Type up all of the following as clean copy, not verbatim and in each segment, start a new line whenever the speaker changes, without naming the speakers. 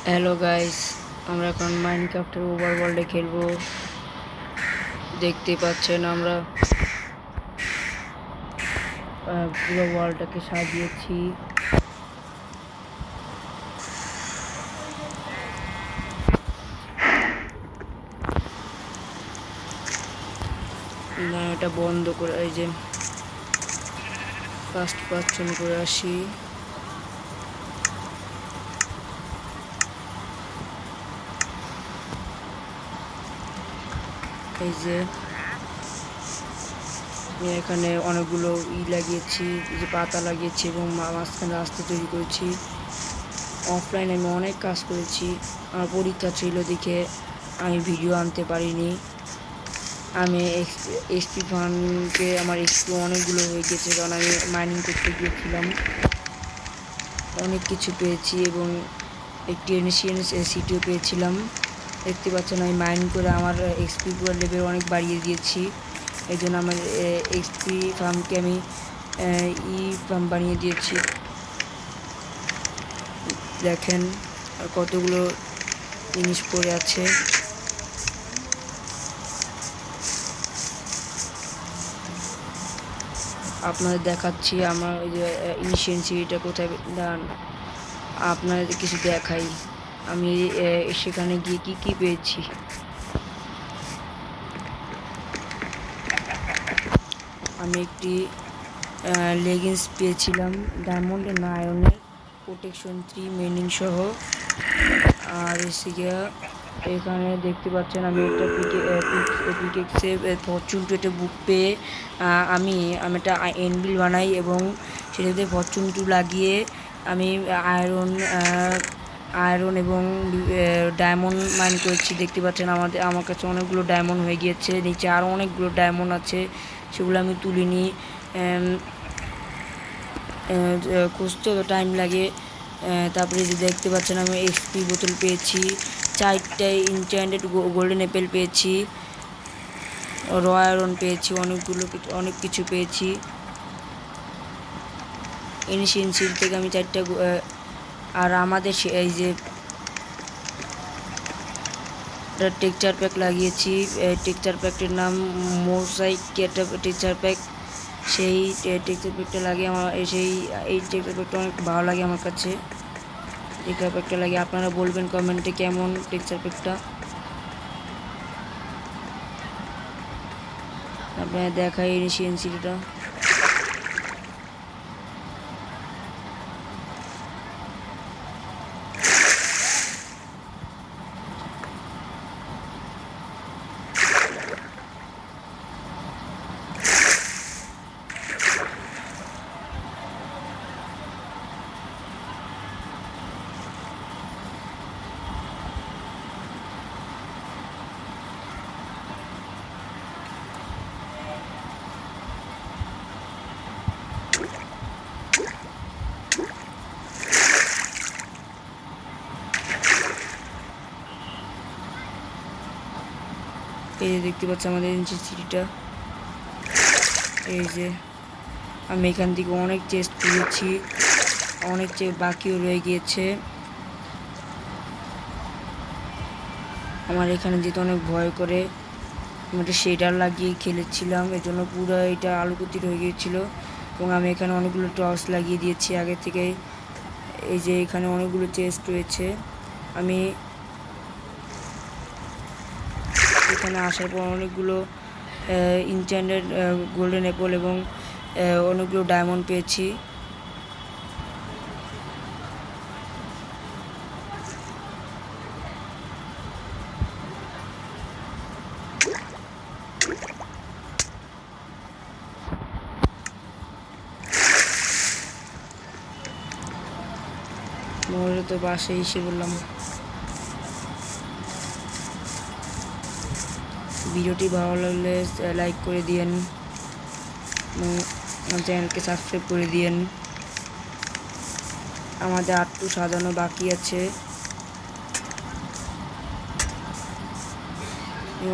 Hello guys, আমরা এখন মাইনক্রাফটের ওভারওয়ার্ল্ডে খেলবো। দেখতে পাচ্ছেন আমরা পুরো ওয়ার্ল্ডটাকে সাজিয়েছি। না, এটা বন্ধ করে এই যে ফার্স্ট পার্সন করে আসি। এই যে এখানে অনেকগুলো লাগিয়েছি, যে পাতা লাগিয়েছি এবং মাঝখানে রাস্তা তৈরি করেছি। অফলাইনে আমি অনেক কাজ করেছি। আমার পরীক্ষা ছিল দেখে আমি ভিডিও আনতে পারিনি। আমি এক্সপি ফানকে আমার এক্সপি অনেকগুলো হয়ে গেছে, কারণ আমি মাইনিং করতে গিয়েছিলাম। অনেক কিছু পেয়েছি এবং একটি এনশিয়েন্ট সিটিও পেয়েছিলাম। দেখতে পাচ্ছেন আমি মাইনিং করে আমার এক্সপি পুরো লেভেল অনেক বাড়িয়ে দিয়েছি। এই জন্য আমার এক্সপি ফার্মকে আমি ফার্ম বানিয়ে দিয়েছি। দেখেন কতগুলো জিনিস পড়ে আছে। আপনাদের দেখাচ্ছি আমার ওই যে ইনিশিয়াল সিটিটা কোথায়, আপনাদের কিছু দেখাই আমি সেখানে গিয়ে কি পেয়েছি। আমি একটি লেগিংস পেয়েছিলাম ডায়মন্ডের না আয়রনের, প্রোটেকশন 3 মেনিং সহ। আর এখানে দেখতে পাচ্ছেন আমি একটা পিকেক্সে ফরচুন টু বুক পেয়ে আমি একটা এনবিল বানাই এবং সেটাতে ফরচুন 2 লাগিয়ে আমি আয়রন এবং ডায়মন্ড মাইন করেছি। দেখতে পাচ্ছেন আমার কাছে অনেকগুলো ডায়মন্ড হয়ে গিয়েছে। নিচে আরও অনেকগুলো ডায়মন্ড আছে, সেগুলো আমি তুলিনি। খুঁজতে তো টাইম লাগে। তারপরে যে দেখতে পাচ্ছেন আমি এক্সপি বোতল পেয়েছি, 4টে ইনচ্যান্টেড গোল্ডেন অ্যাপেল পেয়েছি, র আয়রন পেয়েছি, অনেক কিছু পেয়েছি। এনশিয়েন্ট সিটি থেকে আমি 4টা। আর আমাদের এই যে টেক্সচার প্যাক লাগিয়েছি, টেক্সচার প্যাকটির নাম মোজাইক টেক্সচার প্যাক। সেই টেক্সচার প্যাকটা লাগে আমার, এই টেক্সচার প্যাকটা অনেক ভালো লাগে আমার কাছে। টেক্সচার প্যাকটা লাগে, আপনারা বলবেন কমেন্টে কেমন টেক্সচার প্যাকটা। আপনারা দেখাই এনশিয়েন্ট সিটিটা। এই যে দেখতে পাচ্ছি আমাদের এনশিয়েন্ট সিটিটা। এই যে আমি এখান থেকে অনেক চেস্ট পেয়েছি, অনেক বাকিও রয়ে গিয়েছে। আমার এখানে যেতে অনেক ভয় করে, আমি একটা শেডার লাগিয়ে খেলেছিলাম, এর জন্য পুরো এটা আলুকুতি হয়ে গিয়েছিলো। এবং আমি এখানে অনেকগুলো টর্চ লাগিয়ে দিয়েছি আগে থেকে। এই যে এখানে অনেকগুলো চেস্ট রয়েছে। আমি এখানে আসার পর অনেকগুলো ইনচ্যান্টেড গোল্ডেন অ্যাপল এবং অনেকগুলো ডায়মন্ড পেয়েছি। মনে তো বাসে এসে বললাম। ভিডিওটি ভালো লাগলে লাইক করে দিয়েন এবং আমার চ্যানেলকে সাবস্ক্রাইব করে দিয়েন। আমাদের আটটু সাজানো বাকি আছে।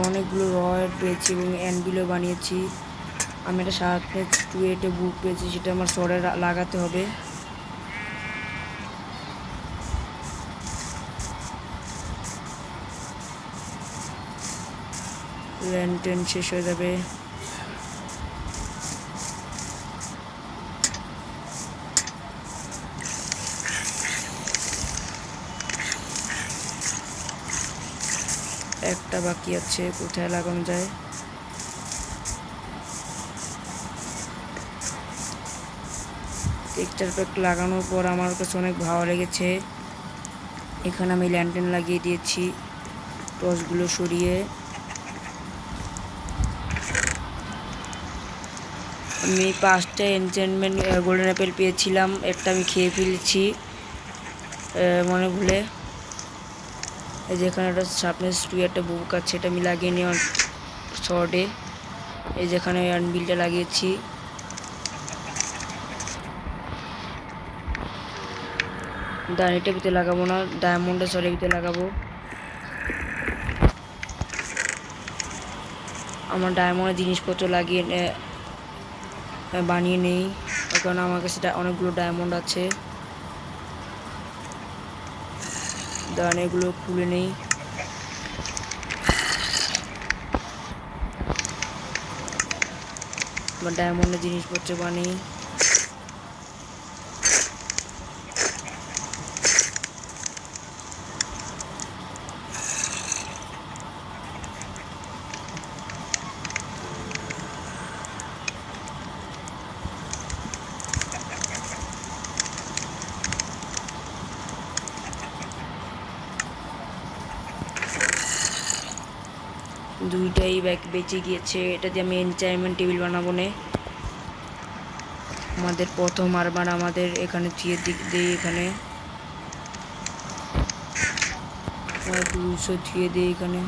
অনেকগুলো রড পেয়েছি এবং অ্যানভিলও বানিয়েছি। আমি একটা শার্পনেস 2 বুক পেয়েছি, সেটা আমার সরে লাগাতে হবে। ল্যান্টেন শেষ হয়ে যাবে। একটা বাকি আছে, কোথায় লাগানো যায়? টেক্সচার প্যাক লাগানোর পর আমার কাছে অনেক ভালো লেগেছে। এখানে আমি ল্যান্টেন লাগিয়ে দিয়েছি টর্চগুলো সরিয়ে। আমি 5টা এনচেন্টমেন্ট গোল্ডেন অ্যাপেল পেয়েছিলাম, একটা আমি খেয়ে ফেলেছি মনে ভুলে। এই যেখানে একটা শার্পনেস 2 একটা বুক আছে, এটা আমি লাগিয়ে নিই শর্টে। এই যেখানে আনবিলটা লাগিয়েছি। ডাইনিটার ভিতরে লাগাবো না, ডায়মন্ডের সরের ভিতরে লাগাবো। আমার ডায়মন্ডের জিনিসপত্র লাগিয়ে বানিয়ে নেই, কারণ আমার কাছে অনেকগুলো ডায়মন্ড আছে। দাঁড়ান এগুলো খুলে নেই। আমার ডায়মন্ডের জিনিসপত্র বানিয়ে দুইটাই বেঁচে গিয়েছে। এটা দিয়ে আমি এনচাইনমেন্ট টেবিল বানাবো না। আমাদের প্রথম আরবার আমাদের এখানে দিয়ে দিই, এখানে 200 দিয়ে দিই এখানে।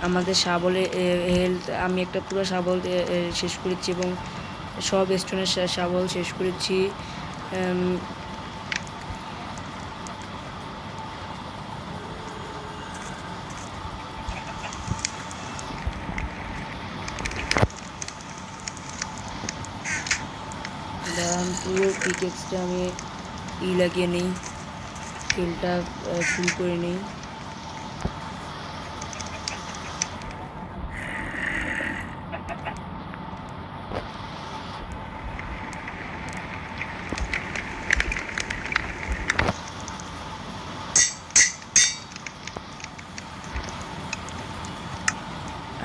আমাদের শাবলে হেলথ, আমি একটা পুরো শাবল শেষ করেছি এবং সব স্টোনের শাবল শেষ করেছি। পুরো পিকেক্সটা আমি লাগিয়ে নিই, তেলটা ফুল করে নিই।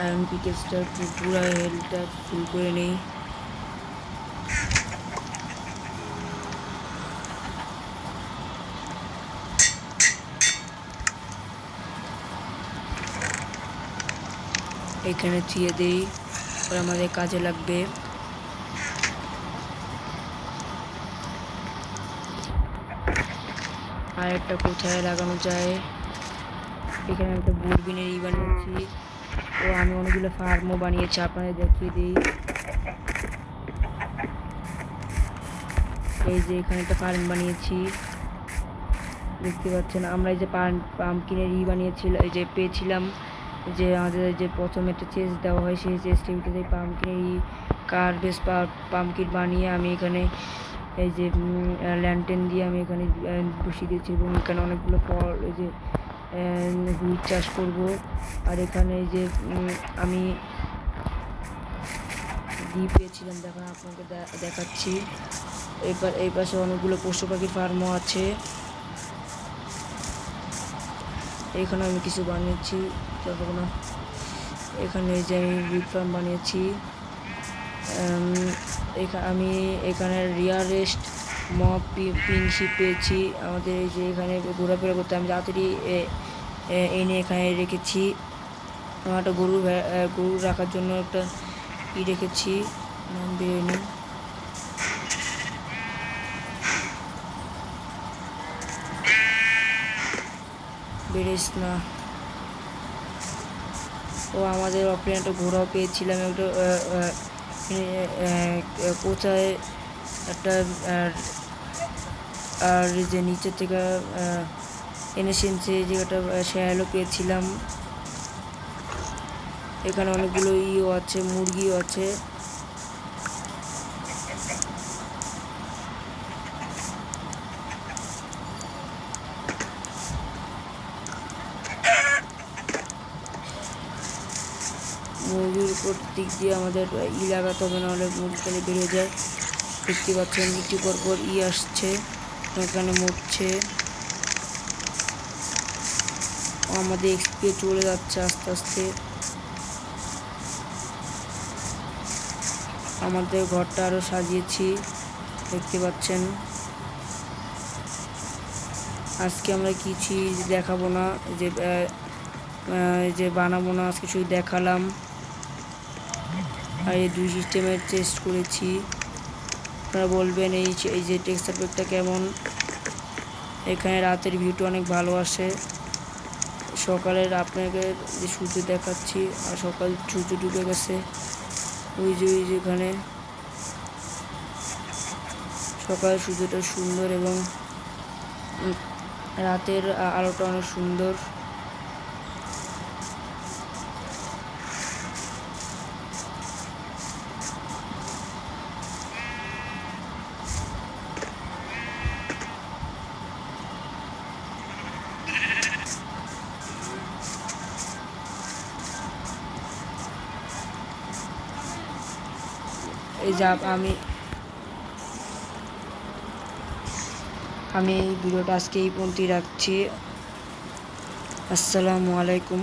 আয়রন পিকেক্সটা পুরো হেলথটা ফুল করে নিই। এখানে দিয়ে দিই, আর আমাদের কাজে লাগবে। আর একটা কোথায় লাগানো যায়? এখানে একটা বুরবিনের বানিয়েছি, ও আমি অনেকগুলো ফার্মও বানিয়েছি, আপনাদের দেখিয়ে দিই। এই যে এখানে একটা ফার্ম বানিয়েছি, দেখতে পাচ্ছেন। আমরা এই যে পাম্পকিনের বানিয়েছিলাম, এই যে পেয়েছিলাম, যে আমাদের যে প্রথমে একটা চেস্ট দেওয়া হয়, সেই চেস্টের ভিতরে পাম্পকিনের কার্বেস পাম্পকিন বানিয়ে আমি এখানে এই যে ল্যান্টেন দিয়ে আমি এখানে বসিয়ে দিয়েছি এবং এখানে অনেকগুলো ফল, এই যে হুইট চাষ করব। আর এখানে এই যে আমি দিয়ে পেয়েছিলাম, দেখেন আপনাকে দেখাচ্ছি। এবার এই পাশে অনেকগুলো পশু পাখির ফার্মও আছে। এখানে আমি কিছু বানিয়েছি, দেখো না। এখানে এই যে আমি বিগ ফার্ম বানিয়েছি। আমি এখানে রিয়ারেস্ট মব পিনশিপ পেয়েছি। আমাদের এই যে এখানে ঘোরাফেরা করতে আমি তাড়াতাড়ি এনে এখানে রেখেছি। আমার একটা গরু রাখার জন্য একটা রেখেছি, নাম বেরোয়নি। বেরেস না। ও আমাদের অফলাইনে একটা ঘোড়াও পেয়েছিলাম, একটা কোথায় একটা, আর যে নিচে থেকে এনেছেন যে একটা শ্যালো পেয়েছিলাম। এখানে অনেকগুলো আছে, মুরগিও আছে। মুরগির উপর দিক দিয়ে আমাদের লাগাতে হবে, নাহলে মুরগি খালি বেরিয়ে যায়। দেখতে পাচ্ছেন একটু পর পর আসছে, এখানে মরছে। আমাদের এক্সপি চলে যাচ্ছে আস্তে আস্তে। আমাদের ঘরটা আরও সাজিয়েছি, দেখতে পাচ্ছেন। আজকে আমরা কিছুই দেখাবো না, যে বানাবো না, আজকে শুধু দেখালাম। আর এই 2 সিস্টেমের টেস্ট করেছি। আপনারা বলবেন এই যে টেক্সচার প্যাকটা কেমন। এখানে রাতের ভিউটা অনেক ভালো আসে। সকালের আপনাকে যে সূর্য দেখাচ্ছি, আর সকাল সূর্য ডুবে গেছে, ওই যেখানে সকালের সূর্যটা সুন্দর এবং রাতের আলোটা অনেক সুন্দর। এই যে আমি এই ভিডিওটা আজকে এই পর্যন্তই রাখছি। আসসালামু আলাইকুম।